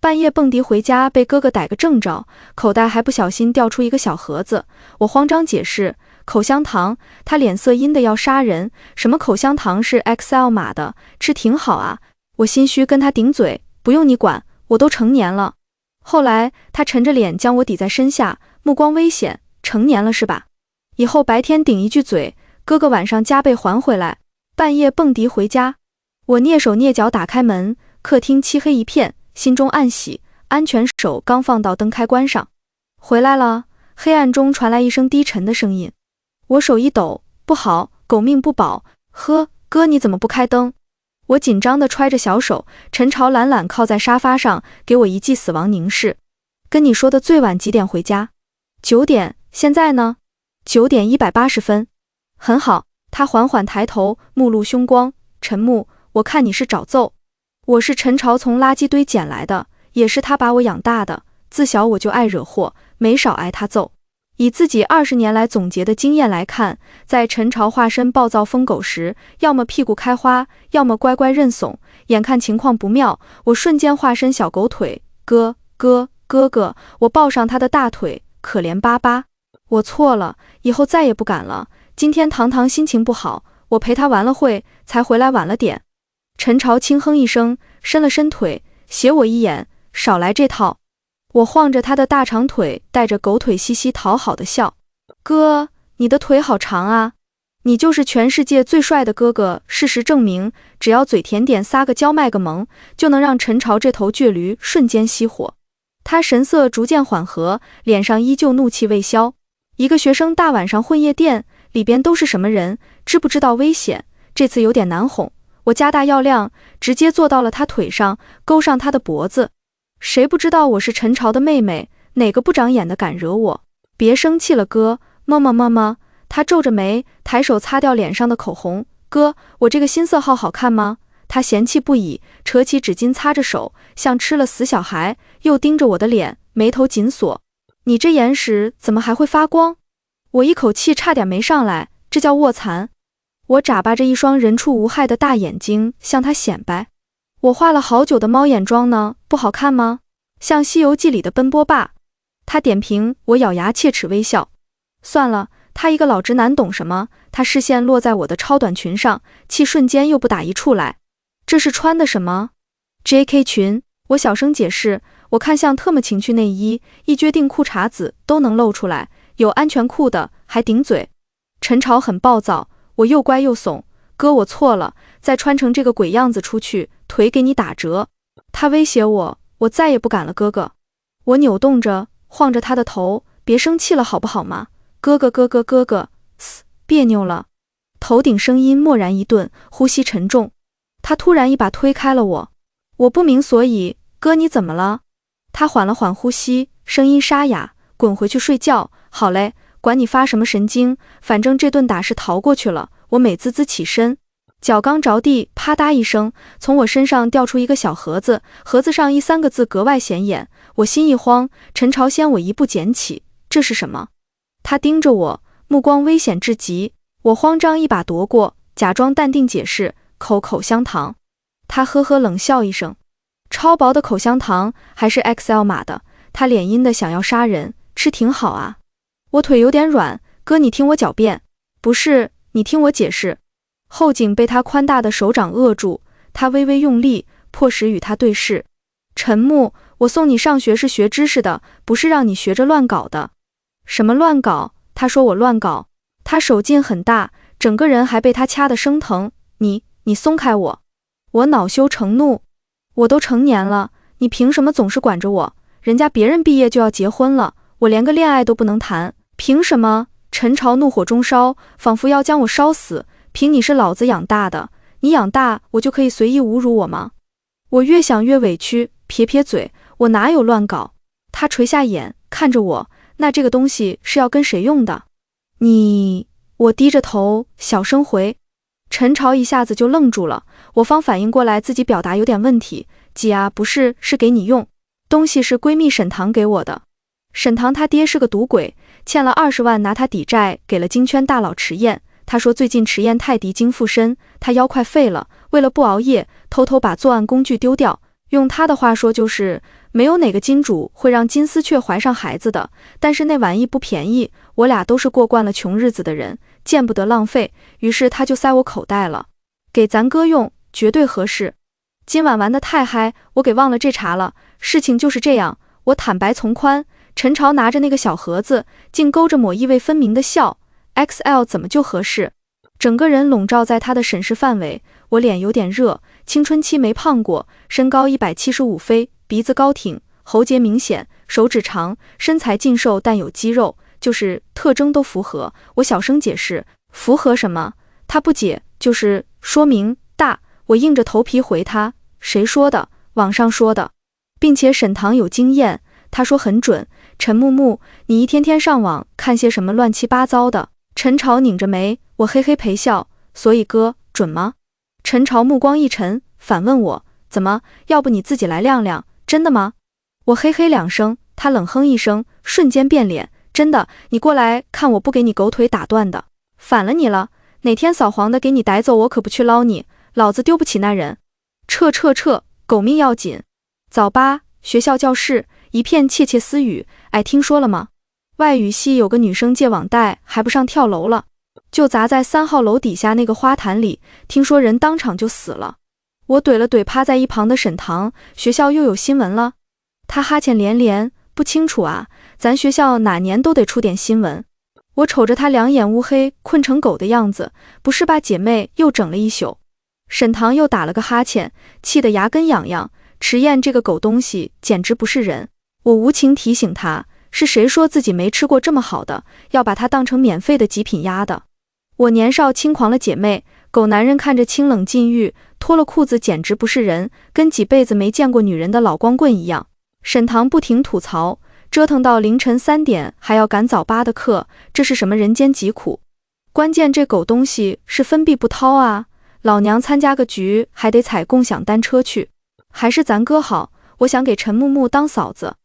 半夜蹦迪回家被哥哥逮个正着，口袋还不小心掉出一个小盒子，我慌张解释，口香糖，他脸色阴得要杀人，什么口香糖是 XL 码的，吃挺好啊，我心虚跟他顶嘴，不用你管，我都成年了。后来他沉着脸将我抵在身下，目光危险，成年了是吧？以后白天顶一句嘴，哥哥晚上加倍还回来。半夜蹦迪回家，我蹑手蹑脚打开门，客厅漆黑一片，心中暗喜，安全手刚放到灯开关上。回来了，黑暗中传来一声低沉的声音。我手一抖，不好，狗命不保，呵，哥你怎么不开灯？我紧张地揣着小手，陈朝懒懒靠在沙发上，给我一记死亡凝视。跟你说的最晚几点回家？9点，现在呢？9点180分。很好，他缓缓抬头，目露凶光，陈木，我看你是找揍。我是陈朝从垃圾堆捡来的，也是他把我养大的，自小我就爱惹祸，没少挨他揍。以自己20年来总结的经验来看，在陈朝化身暴躁疯狗时，要么屁股开花，要么乖乖认怂。眼看情况不妙，我瞬间化身小狗腿，哥哥，我抱上他的大腿，可怜巴巴。我错了，以后再也不敢了。今天堂堂心情不好，我陪他玩了会，才回来晚了点。陈朝轻哼一声，伸了伸腿，斜我一眼，少来这套。我晃着他的大长腿，带着狗腿嘻嘻讨好的笑。哥，你的腿好长啊，你就是全世界最帅的哥哥。事实证明，只要嘴甜点撒个娇卖个萌，就能让陈朝这头倔驴瞬间熄火。他神色逐渐缓和，脸上依旧怒气未消。一个学生大晚上混夜店，里边都是什么人，知不知道危险？这次有点难哄，我加大药量，直接坐到了他腿上，勾上他的脖子。谁不知道我是陈朝的妹妹，哪个不长眼的敢惹我？别生气了哥，么。他皱着眉，抬手擦掉脸上的口红。哥，我这个新色号好看吗？他嫌弃不已，扯起纸巾擦着手，像吃了死小孩，又盯着我的脸，眉头紧锁。你这眼屎怎么还会发光？我一口气差点没上来，这叫卧蚕。我眨巴着一双人畜无害的大眼睛向他显摆。我画了好久的猫眼妆呢，不好看吗？像《西游记》里的奔波霸。他点评，我咬牙切齿微笑。算了，他一个老直男懂什么？他视线落在我的超短裙上，气瞬间又不打一处来。这是穿的什么 ？JK 裙。我小声解释，我看像特么情趣内衣，一撅腚裤衩子都能露出来，有安全裤的，还顶嘴。陈朝很暴躁，我又乖又怂。哥，我错了，再穿成这个鬼样子出去，腿给你打折。他威胁我，我再也不敢了，哥哥。我扭动着，晃着他的头，别生气了好不好吗？哥哥，别扭了。头顶声音蓦然一顿，呼吸沉重。他突然一把推开了我，我不明所以，哥你怎么了？他缓了缓呼吸，声音沙哑，滚回去睡觉。好嘞，管你发什么神经，反正这顿打是逃过去了。我美滋滋起身，脚刚着地，啪嗒一声，从我身上掉出一个小盒子，盒子上3个字格外显眼。我心一慌，陈朝先我一步捡起，这是什么？他盯着我，目光危险至极。我慌张一把夺过，假装淡定解释，口香糖。他呵呵冷笑一声，超薄的口香糖，还是 XL 码的。他脸阴的想要杀人，吃挺好啊。我腿有点软，哥你听我狡辩。不是，你听我解释。后颈被他宽大的手掌扼住，他微微用力，迫使与他对视。陈木，我送你上学是学知识的，不是让你学着乱搞的。什么乱搞？他说我乱搞。他手劲很大，整个人还被他掐得生疼。你松开我。我恼羞成怒，我都成年了，你凭什么总是管着我？人家别人毕业就要结婚了，我连个恋爱都不能谈，凭什么？陈朝怒火中烧，仿佛要将我烧死。凭你是老子养大的，你养大我就可以随意侮辱我吗？我越想越委屈，撇嘴，我哪有乱搞？他垂下眼看着我，那这个东西是要跟谁用的？我低着头小声回。陈朝一下子就愣住了，我方反应过来自己表达有点问题，姐啊，不是，是给你用，东西是闺蜜沈棠给我的。沈棠她爹是个赌鬼，欠了20万拿他抵债给了金圈大佬迟燕。他说最近迟燕泰迪精附身，他腰快废了，为了不熬夜，偷偷把作案工具丢掉，用他的话说就是没有哪个金主会让金丝雀怀上孩子的，但是那玩意不便宜，我俩都是过惯了穷日子的人，见不得浪费，于是他就塞我口袋了。给咱哥用，绝对合适。今晚玩得太嗨，我给忘了这茬了。事情就是这样，我坦白从宽。陈朝拿着那个小盒子，竟勾着抹意味分明的笑。XL 怎么就合适？整个人笼罩在他的审视范围，我脸有点热，青春期没胖过，身高175飞，鼻子高挺，喉结明显，手指长，身材劲瘦但有肌肉，就是特征都符合。我小声解释，符合什么？他不解，就是说明大。我硬着头皮回他，谁说的？网上说的，并且沈棠有经验，他说很准。陈木木，你一天天上网看些什么乱七八糟的？陈朝拧着眉，我嘿嘿陪笑，所以哥，准吗？陈朝目光一沉，反问我，怎么，要不你自己来亮亮，真的吗？我嘿嘿两声，他冷哼一声，瞬间变脸，真的，你过来看我不给你狗腿打断的，反了你了，哪天扫黄的给你逮走，我可不去捞你，老子丢不起那人，撤，狗命要紧。早八，学校教室一片窃窃私语，哎，听说了吗？外语系有个女生借网贷还不上跳楼了，就砸在3号楼底下那个花坛里，听说人当场就死了。我怼了怼趴在一旁的沈棠，学校又有新闻了？他哈欠连连，不清楚啊，咱学校哪年都得出点新闻。我瞅着他两眼乌黑困成狗的样子，不是吧，姐妹又整了一宿。沈棠又打了个哈欠，气得牙根痒痒，迟燕这个狗东西简直不是人。我无情提醒他，是谁说自己没吃过这么好的，要把它当成免费的极品鸭的？我年少轻狂了姐妹，狗男人看着清冷禁欲，脱了裤子简直不是人，跟几辈子没见过女人的老光棍一样。沈棠不停吐槽，折腾到凌晨3点还要赶早八的课，这是什么人间疾苦？关键这狗东西是分币不掏啊，老娘参加个局还得踩共享单车去。还是咱哥好，我想给陈木木当嫂子。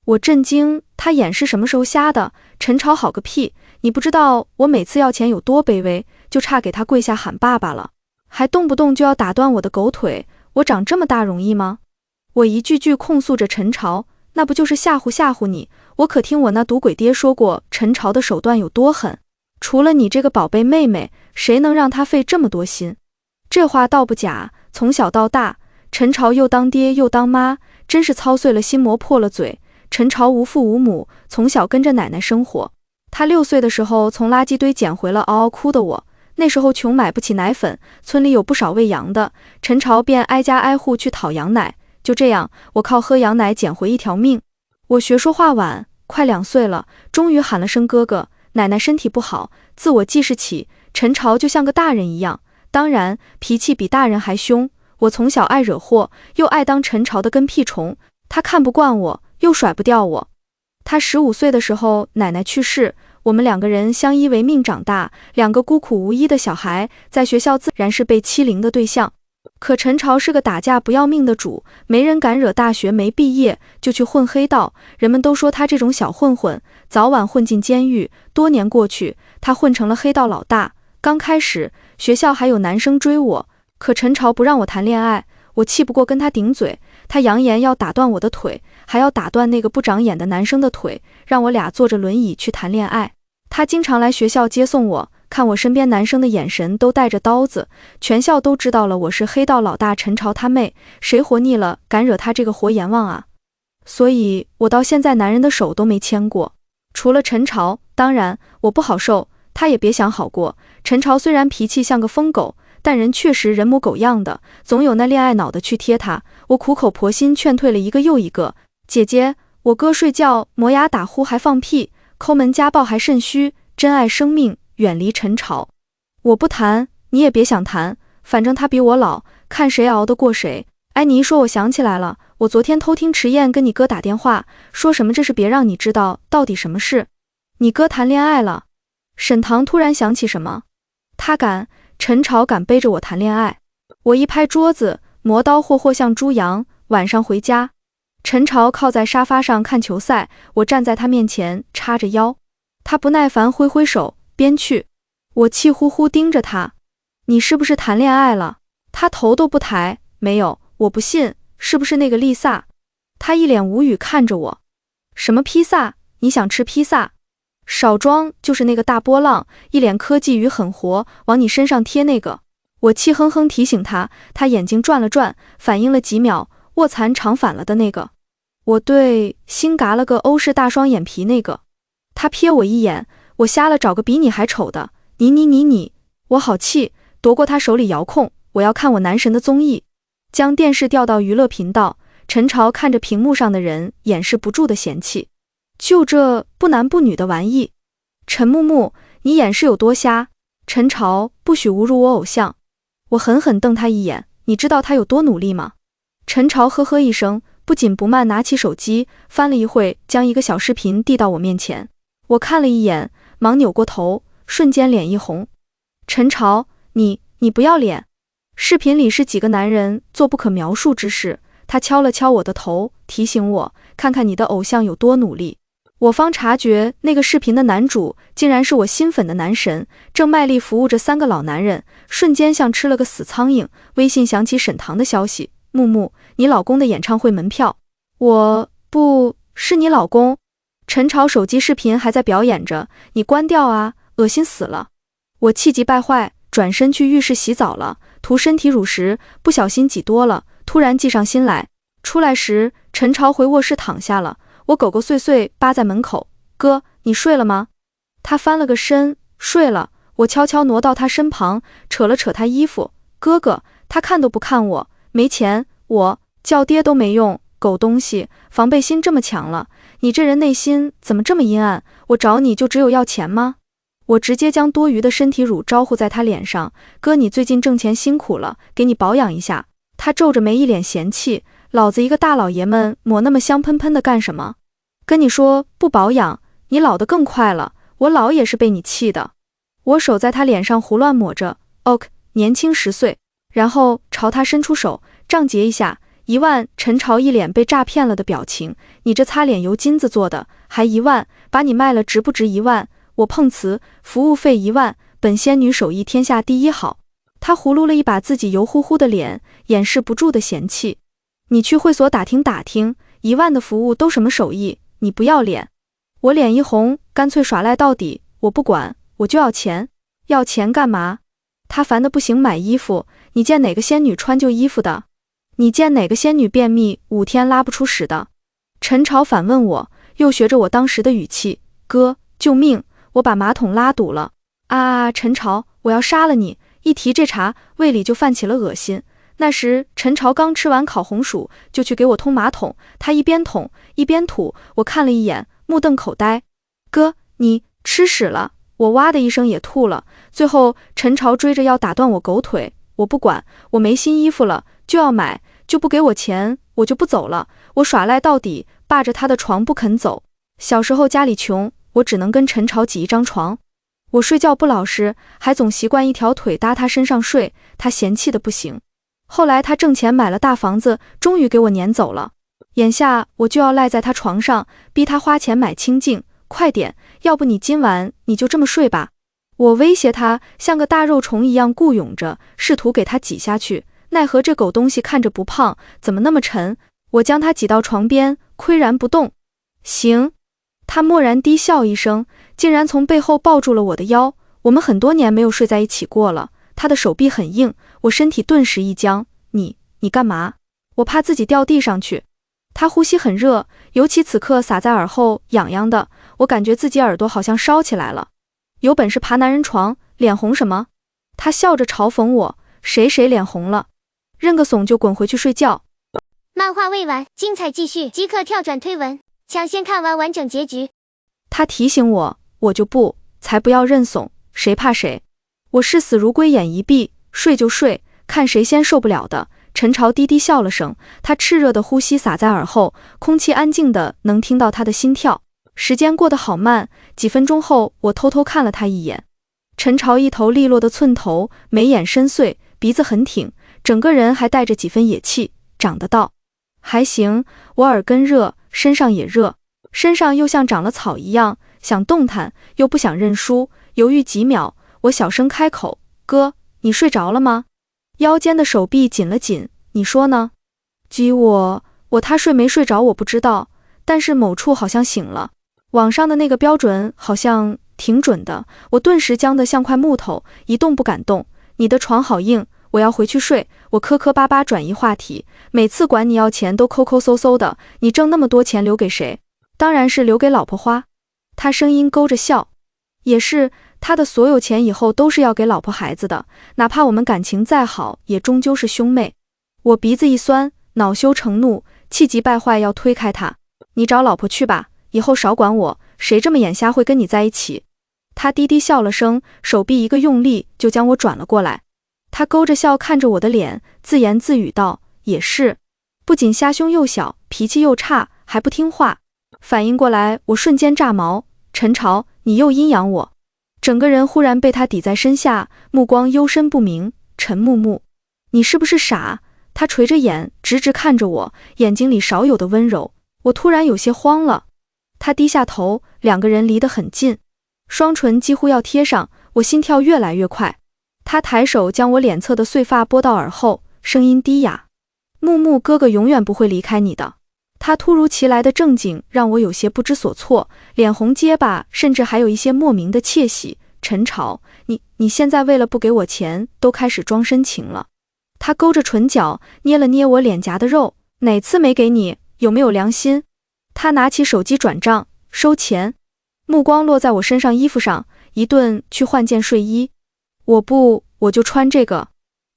我震惊，他眼是什么时候瞎的？陈朝好个屁，你不知道我每次要钱有多卑微，就差给他跪下喊爸爸了，还动不动就要打断我的狗腿，我长这么大容易吗？我一句句控诉着陈朝，那不就是吓唬你？我可听我那赌鬼爹说过陈朝的手段有多狠，除了你这个宝贝妹妹，谁能让他费这么多心？这话倒不假，从小到大，陈朝又当爹又当妈，真是操碎了心磨破了嘴。陈朝无父无母，从小跟着奶奶生活。他6岁的时候从垃圾堆捡回了嗷嗷哭的我，那时候穷买不起奶粉，村里有不少喂羊的，陈朝便挨家挨户去讨羊奶，就这样，我靠喝羊奶捡回一条命。我学说话晚，快2岁了，终于喊了声哥哥。奶奶身体不好，自我记事起，陈朝就像个大人一样，当然脾气比大人还凶。我从小爱惹祸，又爱当陈朝的跟屁虫，他看不惯我，又甩不掉我。他15岁的时候，奶奶去世，我们2个人相依为命长大，2个孤苦无依的小孩，在学校自然是被欺凌的对象。可陈朝是个打架不要命的主，没人敢惹，大学没毕业就去混黑道，人们都说他这种小混混早晚混进监狱。多年过去，他混成了黑道老大。刚开始学校还有男生追我，可陈朝不让我谈恋爱，我气不过跟他顶嘴，他扬言要打断我的腿，还要打断那个不长眼的男生的腿，让我俩坐着轮椅去谈恋爱。他经常来学校接送我，看我身边男生的眼神都带着刀子，全校都知道了我是黑道老大陈朝他妹，谁活腻了敢惹他这个活阎王啊？所以我到现在男人的手都没牵过，除了陈朝，当然我不好受，他也别想好过。陈朝虽然脾气像个疯狗，但人确实人模狗样的，总有那恋爱脑的去贴他。我苦口婆心劝退了一个又一个，姐姐，我哥睡觉磨牙打呼还放屁，抠门家暴还肾虚，珍爱生命，远离陈朝。我不谈，你也别想谈，反正他比我老，看谁熬得过谁。哎，你一说我想起来了，我昨天偷听迟燕跟你哥打电话，说什么这是别让你知道到底什么事。你哥谈恋爱了。沈棠突然想起什么，他敢，陈朝敢背着我谈恋爱。我一拍桌子，磨刀霍霍向猪羊。晚上回家，陈朝靠在沙发上看球赛，我站在他面前叉着腰，他不耐烦挥挥手，边去。我气呼呼盯着他，你是不是谈恋爱了？他头都不抬，没有，我不信，是不是那个丽萨？他一脸无语看着我。什么披萨？你想吃披萨？少装，就是那个大波浪，一脸科技与狠活，往你身上贴那个。我气哼哼提醒他，他眼睛转了转，反应了几秒，卧蚕长反了的那个。我对，新嘎了个欧式大双眼皮那个。他瞥我一眼，我瞎了找个比你还丑的，你，我好气，夺过他手里遥控，我要看我男神的综艺。将电视调到娱乐频道，陈朝看着屏幕上的人，掩饰不住的嫌弃。就这不男不女的玩意，陈木木，你眼是有多瞎？陈朝，不许侮辱我偶像。我狠狠瞪他一眼，你知道他有多努力吗？陈朝呵呵一声，不紧不慢拿起手机，翻了一会，将一个小视频递到我面前。我看了一眼，忙扭过头，瞬间脸一红。陈朝，你不要脸！视频里是几个男人做不可描述之事，他敲了敲我的头，提醒我，看看你的偶像有多努力。我方察觉那个视频的男主竟然是我新粉的男神，正卖力服务着3个老男人，瞬间像吃了个死苍蝇。微信响起沈棠的消息，木木，你老公的演唱会门票。我不是你老公。陈朝手机视频还在表演着，你关掉啊，恶心死了。我气急败坏，转身去浴室洗澡了，涂身体乳时不小心挤多了，突然计上心来。出来时，陈朝回卧室躺下了，我狗狗碎碎扒在门口。哥，你睡了吗？他翻了个身，睡了。我悄悄挪到他身旁，扯了扯他衣服。哥哥，他看都不看我，没钱，我叫爹都没用，狗东西，防备心这么强了，你这人内心怎么这么阴暗？我找你就只有要钱吗？我直接将多余的身体乳招呼在他脸上，哥，你最近挣钱辛苦了，给你保养一下。他皱着眉一脸嫌弃，老子一个大老爷们抹那么香喷喷的干什么？跟你说不保养，你老得更快了，我老也是被你气的。我手在他脸上胡乱抹着，年轻10岁，然后朝他伸出手，账结一下，1万。陈朝一脸被诈骗了的表情，你这擦脸油金子做的，还1万，把你卖了值不值1万？我碰瓷，服务费1万，本仙女手艺天下第一好。他葫芦了一把自己油乎乎的脸，掩饰不住的嫌弃。你去会所打听打听，1万的服务都什么手艺？你不要脸！我脸一红，干脆耍赖到底，我不管，我就要钱。要钱干嘛？他烦得不行，买衣服，你见哪个仙女穿旧衣服的？你见哪个仙女便秘5天拉不出屎的？陈朝反问我，又学着我当时的语气，哥，救命！我把马桶拉堵了。陈朝，我要杀了你！一提这茬，胃里就泛起了恶心。那时陈朝刚吃完烤红薯，就去给我通马桶，他一边捅一边吐，我看了一眼，目瞪口呆。哥，你吃屎了！我哇的一声也吐了。最后陈朝追着要打断我狗腿，我不管，我没新衣服了，就要买，就不给我钱，我就不走了。我耍赖到底，霸着他的床不肯走。小时候家里穷，我只能跟陈朝挤一张床。我睡觉不老实，还总习惯一条腿搭他身上睡，他嫌弃的不行。后来他挣钱买了大房子，终于给我撵走了。眼下我就要赖在他床上，逼他花钱买清净，快点，要不你今晚你就这么睡吧。我威胁他，像个大肉虫一样雇佣着，试图给他挤下去，奈何这狗东西看着不胖，怎么那么沉？我将他挤到床边，岿然不动。行。他蓦然低笑一声，竟然从背后抱住了我的腰。我们很多年没有睡在一起过了，他的手臂很硬，我身体顿时一僵。你干嘛？我怕自己掉地上去。他呼吸很热，尤其此刻洒在耳后，痒痒的，我感觉自己耳朵好像烧起来了。有本事爬男人床，脸红什么？他笑着嘲讽我，谁脸红了？认个怂就滚回去睡觉。漫画未完，精彩继续，即刻跳转推文，抢先看完完整结局。他提醒我，我就不，才不要认怂，谁怕谁。我视死如归，眼一闭，睡就睡，看谁先受不了的。陈朝低低笑了声，他炽热的呼吸洒在耳后，空气安静的能听到他的心跳。时间过得好慢，几分钟后，我偷偷看了他一眼。陈朝一头利落的寸头，眉眼深邃，鼻子很挺，整个人还带着几分野气，长得倒还行。我耳根热，身上也热，身上又像长了草一样，想动弹又不想认输，犹豫几秒，我小声开口，哥，你睡着了吗？腰间的手臂紧了紧，你说呢？他睡没睡着我不知道，但是某处好像醒了。网上的那个标准好像挺准的，我顿时僵得像块木头，一动不敢动。你的床好硬，我要回去睡。我磕磕巴巴转移话题，每次管你要钱都抠抠搜搜的，你挣那么多钱留给谁？当然是留给老婆花。他声音勾着笑，也是，他的所有钱以后都是要给老婆孩子的，哪怕我们感情再好，也终究是兄妹。我鼻子一酸，恼羞成怒，气急败坏要推开他。你找老婆去吧，以后少管我，谁这么眼瞎会跟你在一起？他低低笑了声，手臂一个用力就将我转了过来。他勾着笑看着我的脸，自言自语道，也是，不仅瞎胸又小，脾气又差，还不听话。反应过来，我瞬间炸毛，陈朝，你又阴阳我。整个人忽然被他抵在身下，目光幽深不明。陈木木，你是不是傻？他垂着眼，直直看着我，眼睛里少有的温柔。我突然有些慌了。他低下头，两个人离得很近，双唇几乎要贴上，我心跳越来越快。他抬手将我脸侧的碎发拨到耳后，声音低哑，木木哥哥永远不会离开你的。他突如其来的正经让我有些不知所措，脸红结巴，甚至还有一些莫名的窃喜。陈朝，你现在为了不给我钱，都开始装深情了。他勾着唇角，捏了捏我脸颊的肉，哪次没给你？有没有良心？他拿起手机转账，收钱，目光落在我身上衣服上，一顿去换件睡衣。我就穿这个。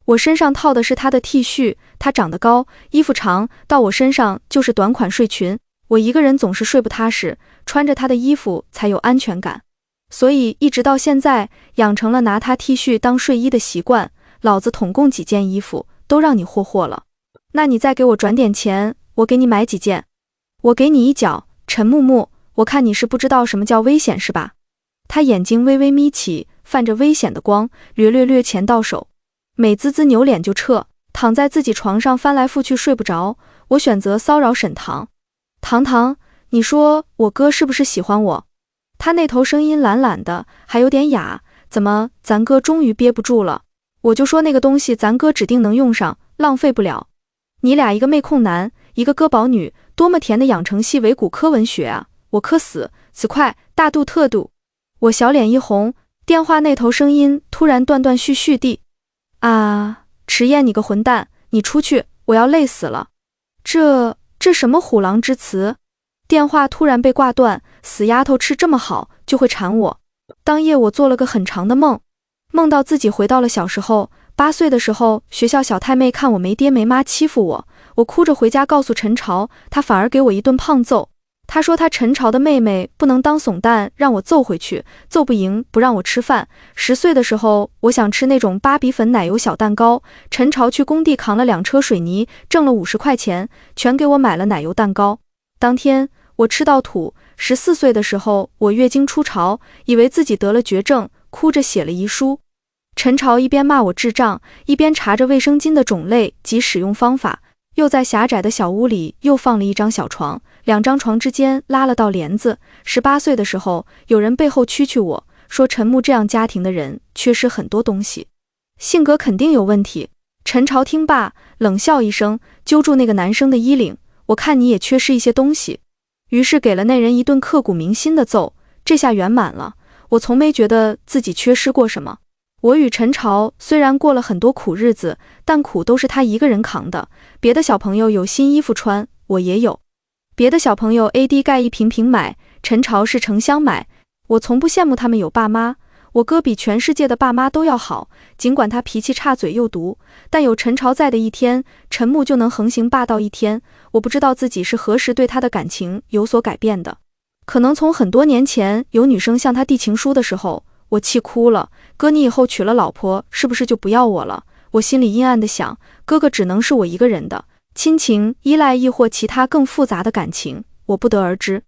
我身上套的是他的 T 恤，他长得高，衣服长，到我身上就是短款睡裙。我一个人总是睡不踏实，穿着他的衣服才有安全感。所以一直到现在，养成了拿他 T 恤当睡衣的习惯。老子统共几件衣服，都让你霍了。那你再给我转点钱，我给你买几件。我给你一脚，陈木木，我看你是不知道什么叫危险是吧？他眼睛微微眯起，泛着危险的光，略钱到手。美滋滋扭脸就撤，躺在自己床上翻来覆去睡不着。我选择骚扰沈棠。棠，你说我哥是不是喜欢我？他那头声音懒懒的，还有点哑。怎么，咱哥终于憋不住了？我就说那个东西咱哥指定能用上，浪费不了。你俩一个妹控男，一个哥宝女，多么甜的养成系伪骨科文学啊！我磕死，此快，大度特度。我小脸一红，电话那头声音突然断断续续地。迟燕你个混蛋，你出去，我要累死了。这什么虎狼之词？电话突然被挂断，死丫头吃这么好，就会缠我。当夜我做了个很长的梦，梦到自己回到了小时候，8岁的时候，学校小太妹看我没爹没妈欺负我，我哭着回家告诉陈朝，他反而给我一顿胖揍。他说他陈朝的妹妹不能当怂蛋，让我揍回去，揍不赢不让我吃饭。10岁的时候，我想吃那种芭比粉奶油小蛋糕，陈朝去工地扛了2车水泥，挣了50块钱，全给我买了奶油蛋糕。当天我吃到吐。14岁的时候，我月经初潮，以为自己得了绝症，哭着写了遗书。陈朝一边骂我智障，一边查着卫生巾的种类及使用方法，又在狭窄的小屋里又放了一张小床，2张床之间拉了道帘子。18岁的时候，有人背后蛐蛐我说陈木这样家庭的人缺失很多东西，性格肯定有问题。陈朝听罢冷笑一声，揪住那个男生的衣领，我看你也缺失一些东西。于是给了那人一顿刻骨铭心的揍，这下圆满了。我从没觉得自己缺失过什么。我与陈朝虽然过了很多苦日子，但苦都是他一个人扛的。别的小朋友有新衣服穿，我也有。别的小朋友 AD 钙一瓶瓶买，陈朝是成箱买。我从不羡慕他们有爸妈，我哥比全世界的爸妈都要好，尽管他脾气差嘴又毒，但有陈朝在的一天，陈木就能横行霸道一天。我不知道自己是何时对他的感情有所改变的，可能从很多年前有女生向他递情书的时候，我气哭了。哥，你以后娶了老婆是不是就不要我了？我心里阴暗地想，哥哥只能是我一个人的亲情、依赖亦或其他更复杂的感情，我不得而知。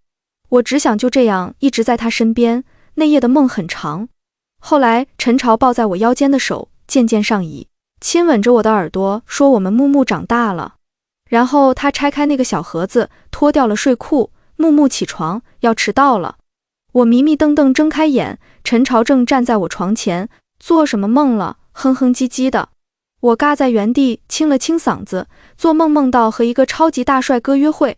我只想就这样一直在他身边。那夜的梦很长。后来陈朝抱在我腰间的手渐渐上移，亲吻着我的耳朵，说我们木木长大了。然后他拆开那个小盒子，脱掉了睡裤。木木起床，要迟到了。我迷迷瞪瞪睁开眼，陈朝正站在我床前。做什么梦了？哼哼唧唧的。我嘎在原地清了清嗓子，做梦梦到和一个超级大帅哥约会。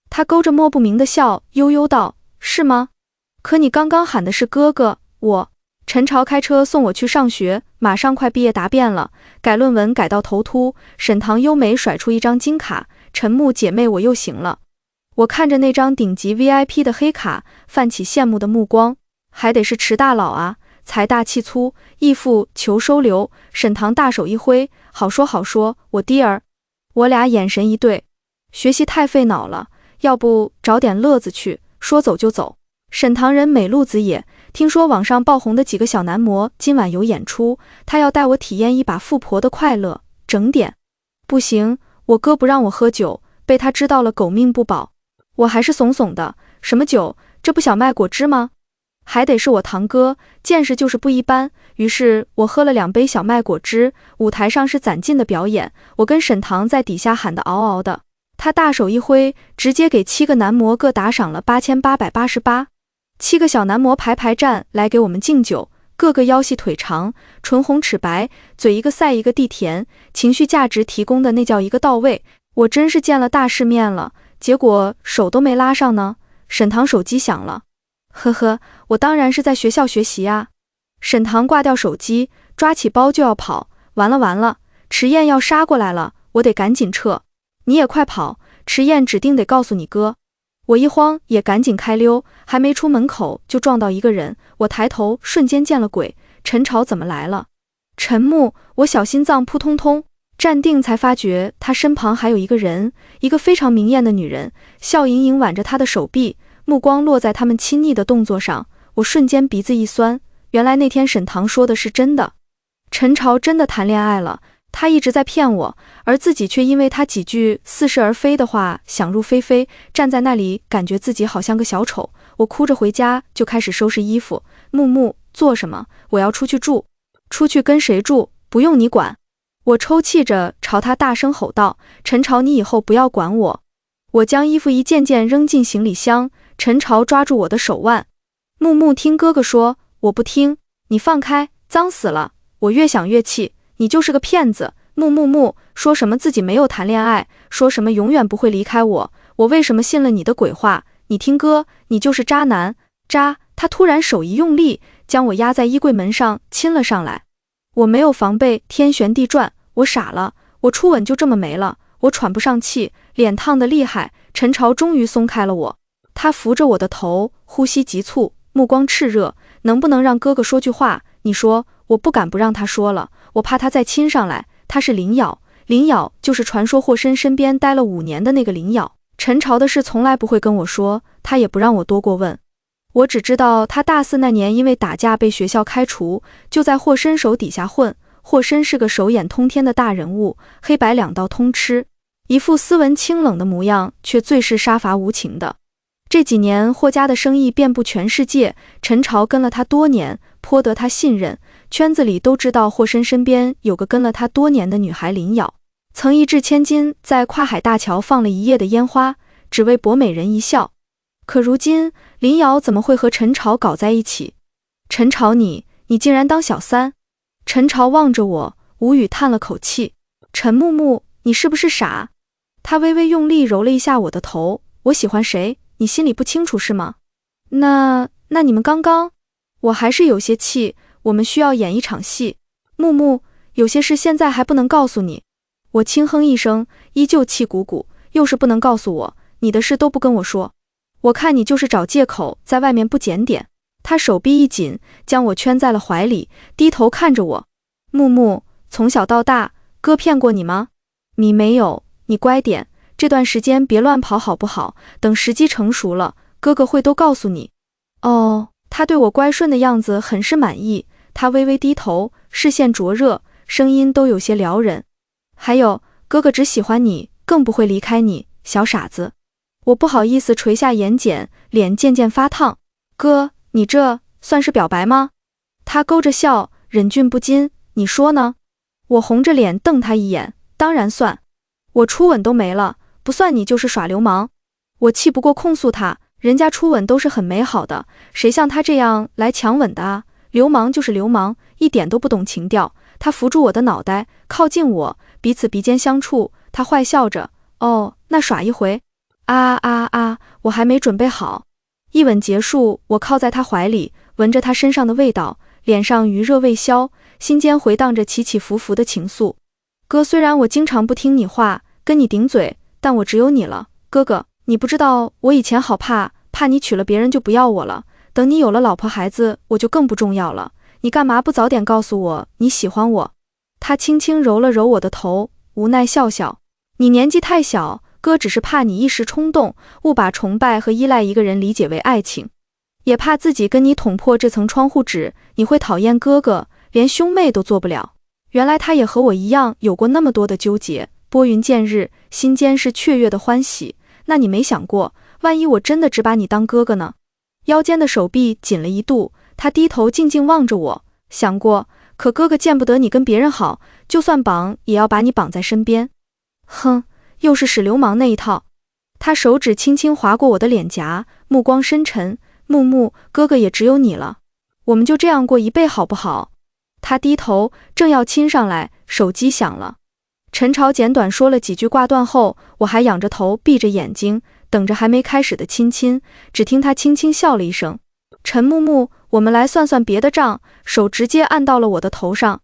他勾着莫不明的笑，悠悠道：是吗？可你刚刚喊的是哥哥。陈朝开车送我去上学，马上快毕业答辩了，改论文改到头秃。沈棠优美甩出一张金卡，陈木姐妹我又行了。我看着那张顶级 VIP 的黑卡，泛起羡慕的目光。还得是池大佬啊，财大气粗，义父求收留。沈棠大手一挥，好说好说，我弟儿。我俩眼神一对，学习太费脑了，要不找点乐子去，说走就走。沈棠人美路子野，听说网上爆红的几个小男模今晚有演出，他要带我体验一把富婆的快乐，整点。不行，我哥不让我喝酒，被他知道了狗命不保。我还是怂怂的，什么酒？这不小麦果汁吗？还得是我堂哥，见识就是不一般。于是我喝了2杯小麦果汁。舞台上是攒劲的表演，我跟沈棠在底下喊得嗷嗷的。他大手一挥，直接给7个男模各打赏了8888。7个小男模排排站来给我们敬酒，个个腰细腿长，唇红齿白，嘴一个赛一个地甜，情绪价值提供的那叫一个到位。我真是见了大世面了，结果手都没拉上呢。沈棠手机响了，呵呵，我当然是在学校学习啊。沈棠挂掉手机，抓起包就要跑，完了，迟燕要杀过来了，我得赶紧撤。你也快跑，迟燕指定得告诉你哥。我一慌也赶紧开溜，还没出门口就撞到一个人，我抬头瞬间见了鬼，陈朝怎么来了？陈木，我小心脏扑通通，站定才发觉他身旁还有一个人，一个非常明艳的女人，笑盈盈挽着他的手臂，目光落在他们亲昵的动作上，我瞬间鼻子一酸，原来那天沈棠说的是真的，陈朝真的谈恋爱了。他一直在骗我，而自己却因为他几句似是而非的话想入非非，站在那里感觉自己好像个小丑。我哭着回家就开始收拾衣服。木做什么？我要出去住。出去跟谁住？不用你管。我抽泣着朝他大声吼道：陈朝，你以后不要管我。我将衣服一件件扔进行李箱，陈朝抓住我的手腕。木听哥哥说。我不听，你放开，脏死了。我越想越气，你就是个骗子。木说什么自己没有谈恋爱，说什么永远不会离开我，我为什么信了你的鬼话？你听哥，你就是渣男。他突然手一用力，将我压在衣柜门上亲了上来。我没有防备，天旋地转，我傻了，我初吻就这么没了。我喘不上气，脸烫得厉害。陈朝终于松开了我，他扶着我的头，呼吸急促，目光炽热。能不能让哥哥说句话？你说。我不敢不让他说了，我怕他再亲上来。他是林瑶，就是传说霍申身边待了5年的那个林瑶。陈朝的事从来不会跟我说，他也不让我多过问。我只知道他大4那年因为打架被学校开除，就在霍申手底下混。霍申是个手眼通天的大人物，黑白2道通吃，一副斯文清冷的模样，却最是杀伐无情的。这几年霍家的生意遍布全世界，陈朝跟了他多年，颇得他信任，圈子里都知道霍申身边有个跟了他多年的女孩林瑶，曾一掷千金在跨海大桥放了1夜的烟花，只为博美人一笑。可如今林瑶怎么会和陈朝搞在一起？陈朝，你竟然当小三？陈朝望着我，无语叹了口气。陈木，你是不是傻？他微微用力揉了一下我的头。我喜欢谁？你心里不清楚是吗？那你们刚刚……我还是有些气，我们需要演一场戏。木，有些事现在还不能告诉你。我轻哼一声，依旧气鼓鼓，又是不能告诉我，你的事都不跟我说。我看你就是找借口在外面不检点。他手臂一紧，将我圈在了怀里，低头看着我。木，从小到大，哥骗过你吗？你没有，你乖点，这段时间别乱跑好不好？等时机成熟了，哥哥会都告诉你。哦，他对我乖顺的样子很是满意，他微微低头，视线灼热，声音都有些撩人。还有，哥哥只喜欢你，更不会离开你，小傻子。我不好意思垂下眼睑，脸渐渐发烫。哥，你这算是表白吗？他勾着笑，忍俊不禁。你说呢？我红着脸瞪他一眼，当然算。我初吻都没了，不算你就是耍流氓。我气不过控诉他，人家初吻都是很美好的，谁像他这样来强吻的啊？流氓就是流氓，一点都不懂情调。他扶住我的脑袋，靠近我，彼此鼻尖相触，他坏笑着，哦，那耍一回。我还没准备好。一吻结束，我靠在他怀里，闻着他身上的味道，脸上余热未消，心间回荡着起起伏伏的情愫。哥，虽然我经常不听你话，跟你顶嘴，但我只有你了。哥哥，你不知道我以前好怕你娶了别人就不要我了，等你有了老婆孩子，我就更不重要了。你干嘛不早点告诉我你喜欢我？他轻轻揉了揉我的头，无奈笑笑。你年纪太小，哥只是怕你一时冲动，误把崇拜和依赖一个人理解为爱情，也怕自己跟你捅破这层窗户纸，你会讨厌哥哥，连兄妹都做不了。原来他也和我一样有过那么多的纠结，拨云见日，心间是雀跃的欢喜。那你没想过，万一我真的只把你当哥哥呢？腰间的手臂紧了一度，他低头静静望着我，想过，可哥哥见不得你跟别人好，就算绑也要把你绑在身边。哼，又是使流氓那一套。他手指轻轻划过我的脸颊，目光深沉，木木，哥哥也只有你了，我们就这样过一辈好不好？他低头正要亲上来，手机响了。陈朝简短说了几句挂断后，我还仰着头闭着眼睛等着还没开始的亲亲，只听他轻轻笑了一声。陈木木，我们来算算别的账，手直接按到了我的头上。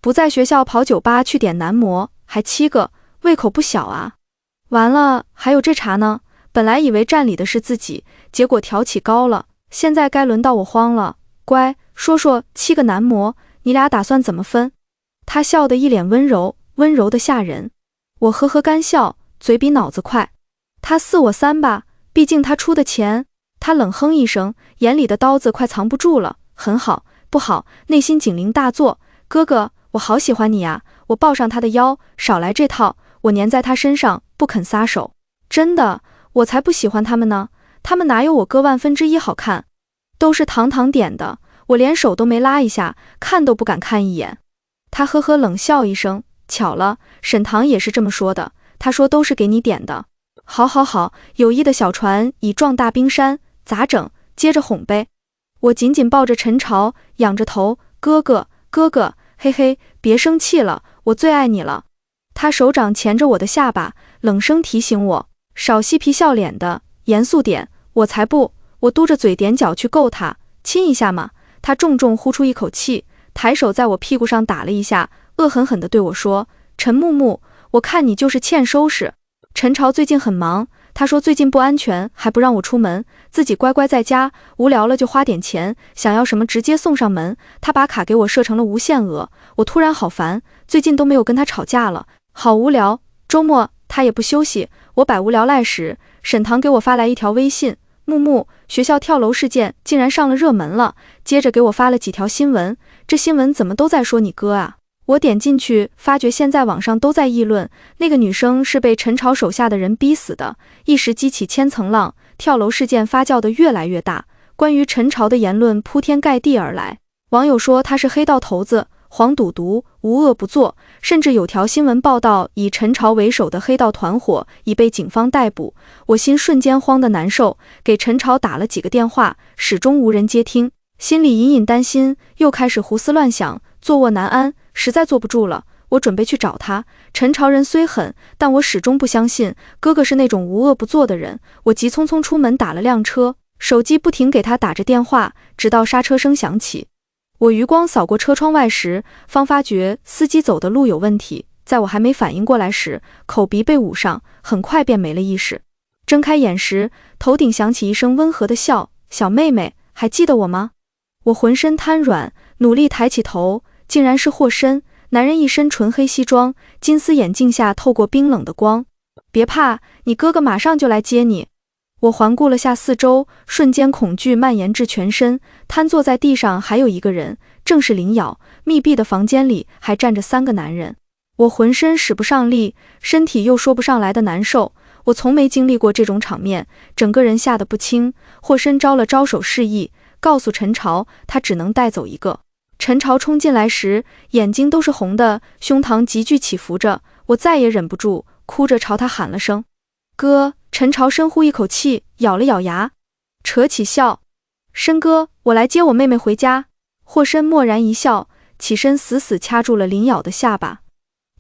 不在学校跑酒吧去点男模，还7个，胃口不小啊。完了，还有这茬呢，本来以为占理的是自己，结果挑起高了，现在该轮到我慌了。乖，说说7个男模，你俩打算怎么分？他笑得一脸温柔，温柔的吓人。我呵呵干笑，嘴比脑子快。他4我3吧，毕竟他出的钱。他冷哼一声，眼里的刀子快藏不住了。很好，不好，内心警铃大作。哥哥，我好喜欢你呀！我抱上他的腰，少来这套。我粘在他身上，不肯撒手。真的，我才不喜欢他们呢，他们哪有我哥1/1000好看？都是堂堂点的，我连手都没拉一下，看都不敢看一眼。他呵呵冷笑一声，巧了，沈棠也是这么说的，他说都是给你点的。好，友谊的小船已撞大冰山，咋整？接着哄呗。我紧紧抱着陈朝，仰着头，哥哥，嘿嘿，别生气了，我最爱你了。他手掌钳着我的下巴，冷声提醒我，少嬉皮笑脸的，严肃点。我才不，我嘟着嘴踮脚去够他，亲一下嘛。他重重呼出一口气，抬手在我屁股上打了一下，恶狠狠地对我说，陈木木，我看你就是欠收拾。陈朝最近很忙，他说最近不安全，还不让我出门，自己乖乖在家，无聊了就花点钱，想要什么直接送上门。他把卡给我设成了无限额，我突然好烦，最近都没有跟他吵架了，好无聊。周末他也不休息，我百无聊赖时，沈棠给我发来一条微信，木木，学校跳楼事件竟然上了热门了，接着给我发了几条新闻，这新闻怎么都在说你哥啊？我点进去，发觉现在网上都在议论，那个女生是被陈朝手下的人逼死的，一时激起千层浪，跳楼事件发酵得越来越大，关于陈朝的言论铺天盖地而来。网友说他是黑道头子，黄赌毒，无恶不作，甚至有条新闻报道以陈朝为首的黑道团伙已被警方逮捕。我心瞬间慌得难受，给陈朝打了几个电话，始终无人接听，心里隐隐担心，又开始胡思乱想，坐卧难安，实在坐不住了，我准备去找他。陈朝人虽狠，但我始终不相信哥哥是那种无恶不作的人。我急匆匆出门打了辆车，手机不停给他打着电话，直到刹车声响起。我余光扫过车窗外时，方发觉司机走的路有问题，在我还没反应过来时，口鼻被捂上，很快便没了意识。睁开眼时，头顶响起一声温和的笑，小妹妹，还记得我吗？我浑身瘫软，努力抬起头，竟然是霍申，男人一身纯黑西装，金丝眼镜下透过冰冷的光。别怕，你哥哥马上就来接你。我环顾了下四周，瞬间恐惧蔓延至全身，瘫坐在地上还有一个人，正是林瑶。密闭的房间里还站着3个男人，我浑身使不上力，身体又说不上来的难受。我从没经历过这种场面，整个人吓得不轻。霍申招了招手示意，告诉陈朝他只能带走一个。陈朝冲进来时，眼睛都是红的，胸膛急剧起伏着，我再也忍不住，哭着朝他喊了声哥。陈朝深呼一口气，咬了咬牙，扯起笑，申哥，我来接我妹妹回家。霍申默然一笑，起身死死掐住了林咬的下巴。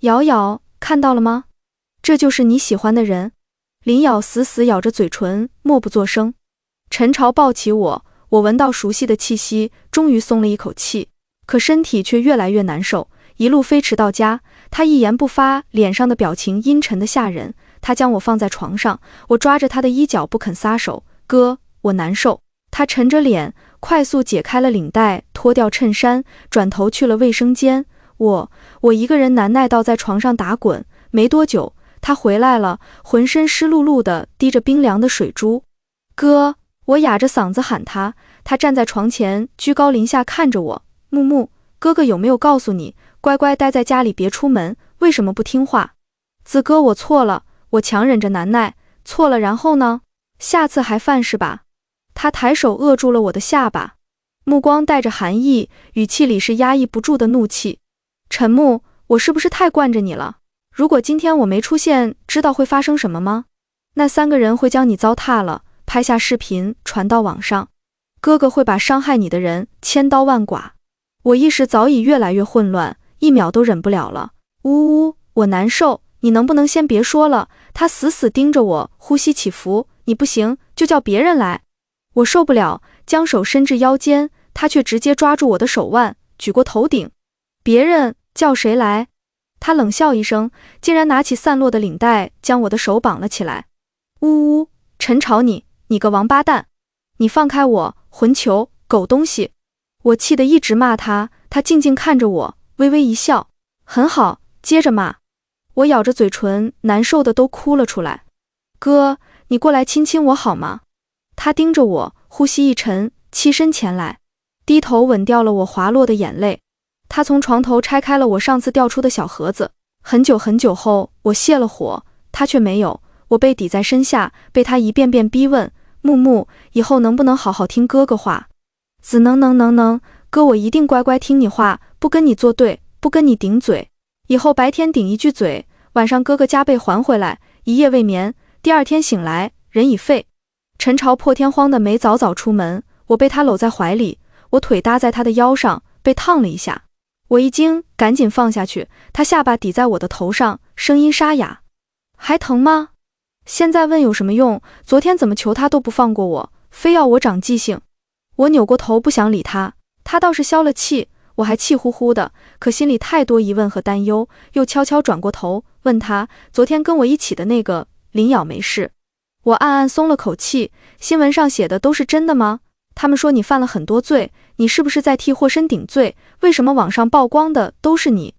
咬咬，看到了吗？这就是你喜欢的人。林咬死死咬着嘴唇，默不作声。陈朝抱起我，我闻到熟悉的气息，终于松了一口气，可身体却越来越难受。一路飞驰到家，他一言不发，脸上的表情阴沉的吓人。他将我放在床上，我抓着他的衣角不肯撒手。哥，我难受。他沉着脸，快速解开了领带，脱掉衬衫，转头去了卫生间。我一个人难耐到在床上打滚。没多久，他回来了，浑身湿漉漉的，滴着冰凉的水珠。哥，我哑着嗓子喊他。他站在床前，居高临下看着我。木木，哥哥有没有告诉你，乖乖待在家里别出门，为什么不听话？子哥，我错了。我强忍着难耐。错了然后呢？下次还犯是吧？他抬手扼住了我的下巴，目光带着寒意，语气里是压抑不住的怒气。陈木，我是不是太惯着你了？如果今天我没出现，知道会发生什么吗？那3个人会将你糟蹋了，拍下视频传到网上，哥哥会把伤害你的人千刀万剐。我意识早已越来越混乱，一秒都忍不了了。呜呜，我难受，你能不能先别说了？他死死盯着我，呼吸起伏。你不行就叫别人来。我受不了，将手伸至腰间，他却直接抓住我的手腕，举过头顶。别人叫谁来？他冷笑一声，竟然拿起散落的领带，将我的手绑了起来。呜呜，陈朝你个王八蛋！你放开我，混球，狗东西！我气得一直骂他，他静静看着我，微微一笑。很好，接着骂。我咬着嘴唇，难受的都哭了出来。哥，你过来亲亲我好吗？他盯着我，呼吸一沉，栖身前来，低头吻掉了我滑落的眼泪。他从床头拆开了我上次掉出的小盒子。很久很久后，我泄了火，他却没有。我被抵在身下，被他一遍遍逼问。木木，以后能不能好好听哥哥话？子能，哥我一定乖乖听你话，不跟你作对，不跟你顶嘴。以后白天顶一句嘴，晚上哥哥加倍还回来。一夜未眠，第二天醒来，人已废。陈朝破天荒的没早出门，我被他搂在怀里，我腿搭在他的腰上，被烫了一下。我一惊，赶紧放下去，他下巴抵在我的头上，声音沙哑。还疼吗？现在问有什么用？昨天怎么求他都不放过我，非要我长记性。我扭过头不想理他，他倒是消了气，我还气呼呼的，可心里太多疑问和担忧，又悄悄转过头问他，昨天跟我一起的那个林咬没事？我暗暗松了口气，新闻上写的都是真的吗？他们说你犯了很多罪，你是不是在替祸身顶罪？为什么网上曝光的都是你？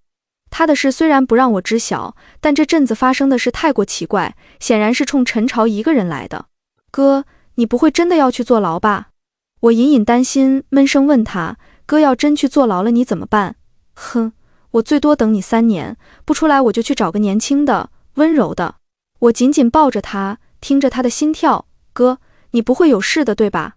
他的事虽然不让我知晓，但这阵子发生的事太过奇怪，显然是冲陈朝一个人来的。哥，你不会真的要去坐牢吧？我隐隐担心，闷声问他，哥要真去坐牢了你怎么办？哼，我最多等你3年，不出来我就去找个年轻的，温柔的。我紧紧抱着他，听着他的心跳。哥，你不会有事的对吧？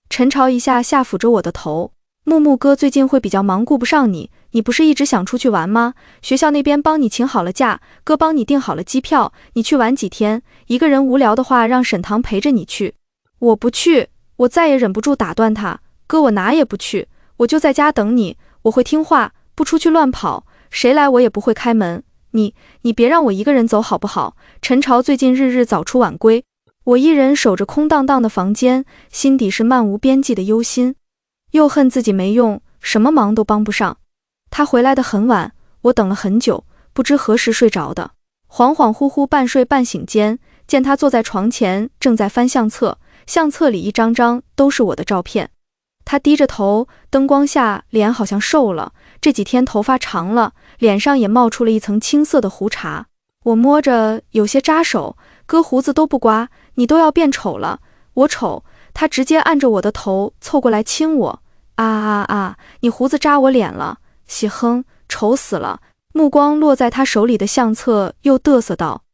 陈朝一下下抚着我的头。木木哥最近会比较忙，顾不上你，你不是一直想出去玩吗？学校那边帮你请好了假，哥帮你订好了机票，你去玩几天，一个人无聊的话让沈棠陪着你去。我不去，我再也忍不住打断他，哥我哪也不去，我就在家等你，我会听话，不出去乱跑，谁来我也不会开门，你别让我一个人走好不好？陈朝最近日日早出晚归，我一人守着空荡荡的房间，心底是漫无边际的忧心，又恨自己没用，什么忙都帮不上。他回来的很晚，我等了很久，不知何时睡着的，恍恍惚惚半睡半醒间，见他坐在床前，正在翻相册，相册里一张张都是我的照片。他低着头，灯光下脸好像瘦了，这几天头发长了，脸上也冒出了一层青色的胡茬。我摸着有些扎手，哥胡子都不刮，你都要变丑了。我丑，他直接按着我的头凑过来亲我。你胡子扎我脸了，喜哼，丑死了。目光落在他手里的相册，又嘚瑟道，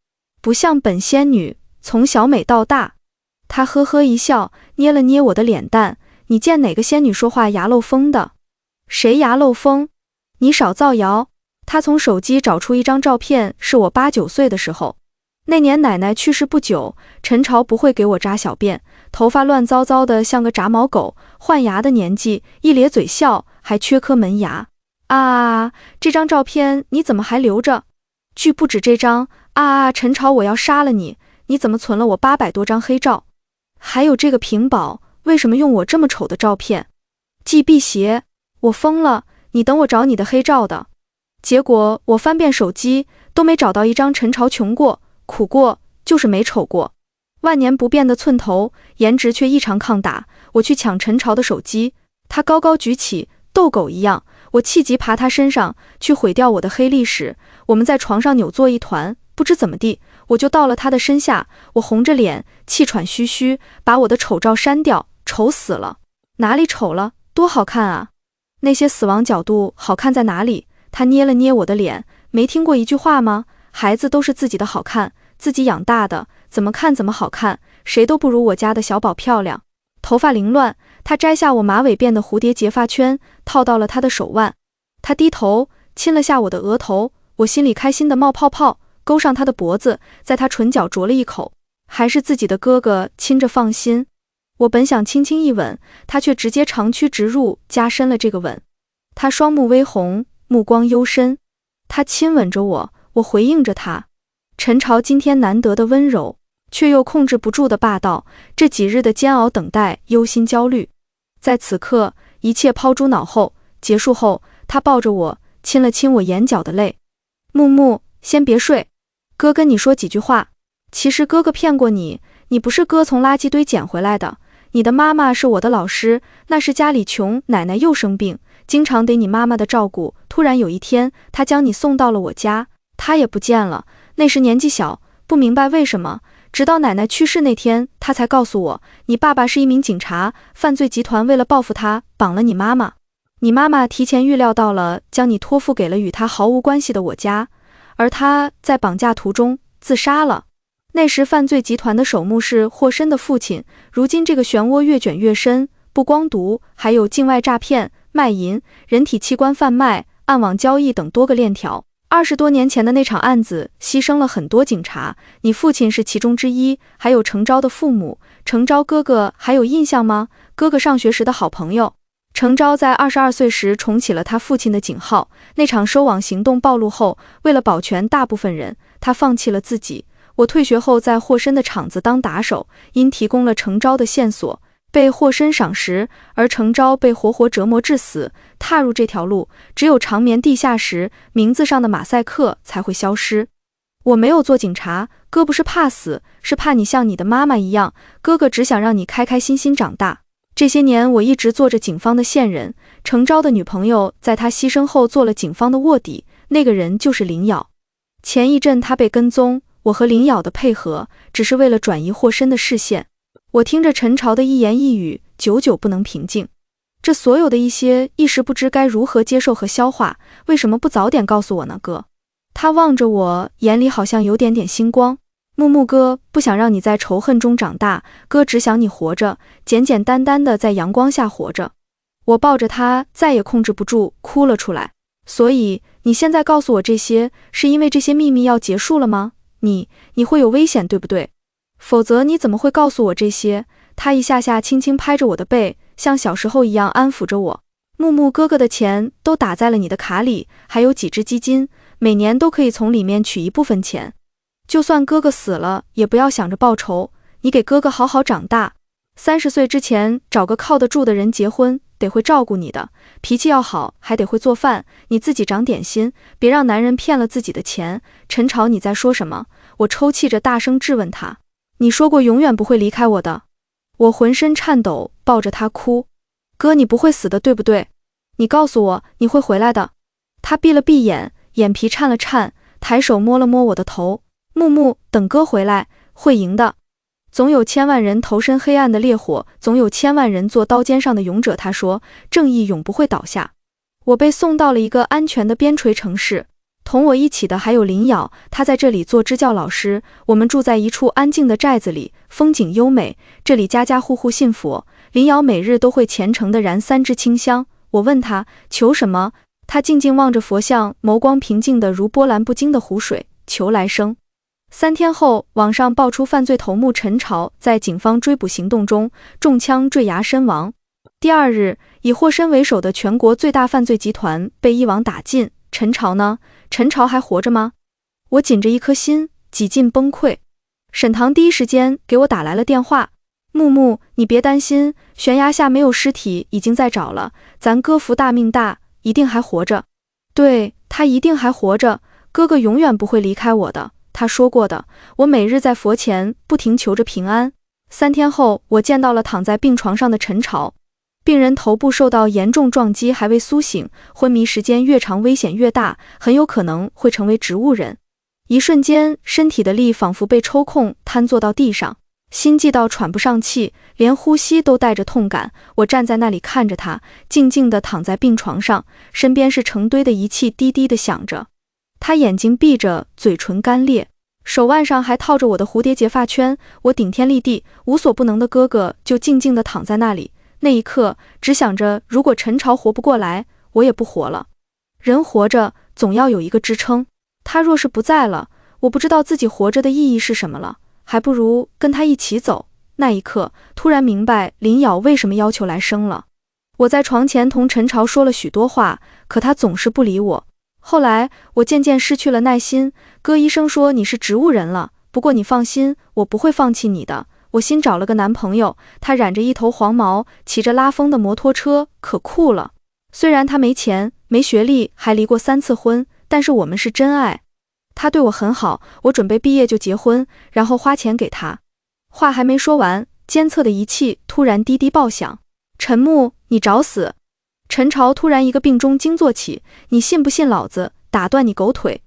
不像本仙女，从小美到大。他呵呵一笑，捏了捏我的脸蛋，你见哪个仙女说话牙漏风的？谁牙漏风？你少造谣。他从手机找出一张照片，是我8、9岁的时候。那年奶奶去世不久，陈朝不会给我扎小便，头发乱糟糟的像个炸毛狗，换牙的年纪，一咧嘴笑，还缺颗门牙。啊，这张照片你怎么还留着？据不止这张，陈朝，我要杀了你！你怎么存了我800多张黑照？还有这个屏保，为什么用我这么丑的照片？季辟邪，我疯了！你等我找你的黑照的。结果我翻遍手机，都没找到一张陈朝穷过、苦过，就是没丑过。万年不变的寸头，颜值却异常抗打。我去抢陈朝的手机，他高高举起，逗狗一样。我气急爬他身上，去毁掉我的黑历史。我们在床上扭作一团，不知怎么地，我就到了他的身下。我红着脸，气喘吁吁，把我的丑照删掉。丑死了！哪里丑了？多好看啊！那些死亡角度好看在哪里？他捏了捏我的脸，没听过一句话吗？孩子都是自己的好看，自己养大的，怎么看怎么好看，谁都不如我家的小宝漂亮。头发凌乱，他摘下我马尾辫的蝴蝶结发圈，套到了他的手腕。他低头亲了下我的额头，我心里开心的冒泡泡，勾上他的脖子，在他唇角啄了一口。还是自己的哥哥，亲着放心。我本想轻轻一吻，他却直接长驱直入，加深了这个吻。他双目微红，目光幽深。他亲吻着我，我回应着他。陈朝今天难得的温柔，却又控制不住的霸道。这几日的煎熬、等待、忧心、焦虑，在此刻一切抛诸脑后。结束后，他抱着我，亲了亲我眼角的泪。木木，先别睡，哥跟你说几句话。其实哥哥骗过你，你不是哥从垃圾堆捡回来的。你的妈妈是我的老师，那时家里穷，奶奶又生病，经常得你妈妈的照顾。突然有一天，她将你送到了我家，她也不见了。那时年纪小，不明白为什么，直到奶奶去世那天，她才告诉我，你爸爸是一名警察，犯罪集团为了报复他，绑了你妈妈。你妈妈提前预料到了，将你托付给了与他毫无关系的我家，而他在绑架途中自杀了。那时犯罪集团的首目是霍申的父亲，如今这个漩涡越卷越深，不光毒，还有境外诈骗、卖淫、人体器官贩卖、暗网交易等多个链条。20多年前的那场案子牺牲了很多警察，你父亲是其中之一，还有程昭的父母。程昭哥哥还有印象吗？哥哥上学时的好朋友。程昭在22岁时重启了他父亲的警号，那场收网行动暴露后，为了保全大部分人，他放弃了自己。我退学后在霍申的厂子当打手，因提供了程昭的线索，被霍申赏识，而程昭被活活折磨致死。踏入这条路，只有长眠地下时，名字上的马赛克才会消失。我没有做警察，哥不是怕死，是怕你像你的妈妈一样，哥哥只想让你开开心心长大。这些年我一直做着警方的线人，程昭的女朋友在他牺牲后做了警方的卧底，那个人就是林瑶。前一阵他被跟踪，我和林瑶的配合只是为了转移霍申的视线。我听着陈朝的一言一语，久久不能平静。这所有的一些，一时不知该如何接受和消化，为什么不早点告诉我呢，哥？他望着我，眼里好像有点星光。木木哥，不想让你在仇恨中长大，哥只想你活着，简简单单的在阳光下活着。我抱着他，再也控制不住，哭了出来。所以，你现在告诉我这些，是因为这些秘密要结束了吗？你会有危险，对不对？否则你怎么会告诉我这些？他一下下轻轻拍着我的背，像小时候一样安抚着我。木木哥哥的钱都打在了你的卡里，还有几只基金，每年都可以从里面取一部分钱。就算哥哥死了，也不要想着报仇，你给哥哥好好长大。30岁之前找个靠得住的人结婚，得会照顾你的，脾气要好，还得会做饭，你自己长点心，别让男人骗了自己的钱。陈朝，你在说什么？我抽泣着大声质问他。你说过永远不会离开我的。我浑身颤抖，抱着他哭。哥，你不会死的，对不对？你告诉我，你会回来的。他闭了闭眼，眼皮颤了颤，抬手摸了摸我的头。木木，等哥回来，会赢的。总有千万人投身黑暗的烈火，总有千万人做刀尖上的勇者。他说，正义永不会倒下。我被送到了一个安全的边陲城市，同我一起的还有林瑶，她在这里做支教老师。我们住在一处安静的寨子里，风景优美，这里家家户户信佛。林瑶每日都会虔诚地燃3支清香。我问她求什么，她静静望着佛像，眸光平静得如波澜不惊的湖水，求来生。3天后，网上爆出犯罪头目陈朝在警方追捕行动中中枪坠崖身亡。第二日，以霍申为首的全国最大犯罪集团被一网打尽，陈朝呢？陈朝还活着吗？我紧着一颗心，几近崩溃。沈棠第一时间给我打来了电话，木木，你别担心，悬崖下没有尸体，已经在找了，咱哥福大命大，一定还活着。对，他一定还活着，哥哥永远不会离开我的，他说过的，我每日在佛前不停求着平安。3天后，我见到了躺在病床上的陈朝，病人头部受到严重撞击，还未苏醒，昏迷时间越长危险越大，很有可能会成为植物人。一瞬间，身体的力仿佛被抽空，瘫坐到地上，心悸到喘不上气，连呼吸都带着痛感。我站在那里看着他，静静地躺在病床上，身边是成堆的仪器滴滴地响着。他眼睛闭着，嘴唇干裂，手腕上还套着我的蝴蝶结发圈。我顶天立地，无所不能的哥哥就静静地躺在那里。那一刻，只想着如果陈朝活不过来，我也不活了。人活着，总要有一个支撑。他若是不在了，我不知道自己活着的意义是什么了，还不如跟他一起走。那一刻，突然明白林瑶为什么要求来生了。我在床前同陈朝说了许多话，可他总是不理我。后来，我渐渐失去了耐心。哥，医生说你是植物人了，不过你放心，我不会放弃你的。我新找了个男朋友，他染着一头黄毛，骑着拉风的摩托车，可酷了。虽然他没钱、没学历，还离过3次婚，但是我们是真爱。他对我很好，我准备毕业就结婚，然后花钱给他。话还没说完，监测的仪器突然滴滴爆响。陈木，你找死！陈朝突然一个病中惊坐起，你信不信老子打断你狗腿？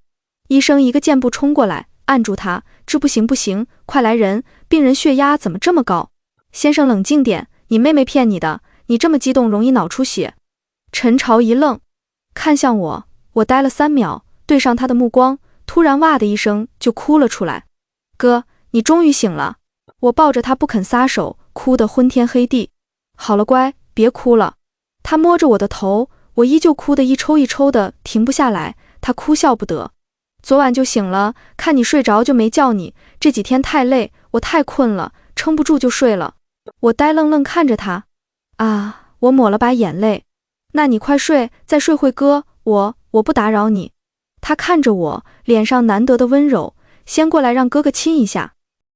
医生一个箭步冲过来，按住他，这不行不行，快来人，病人血压怎么这么高？先生冷静点，你妹妹骗你的，你这么激动容易脑出血。陈朝一愣，看向我，我呆了3秒，对上他的目光，突然哇的一声就哭了出来。哥，你终于醒了。我抱着他不肯撒手，哭得昏天黑地。好了乖，别哭了。他摸着我的头，我依旧哭得一抽一抽的，停不下来。他哭笑不得。昨晚就醒了，看你睡着就没叫你，这几天太累，我太困了，撑不住就睡了。我呆愣愣看着他。我抹了把眼泪。那你快睡，再睡会哥，我不打扰你。他看着我，脸上难得的温柔，先过来让哥哥亲一下。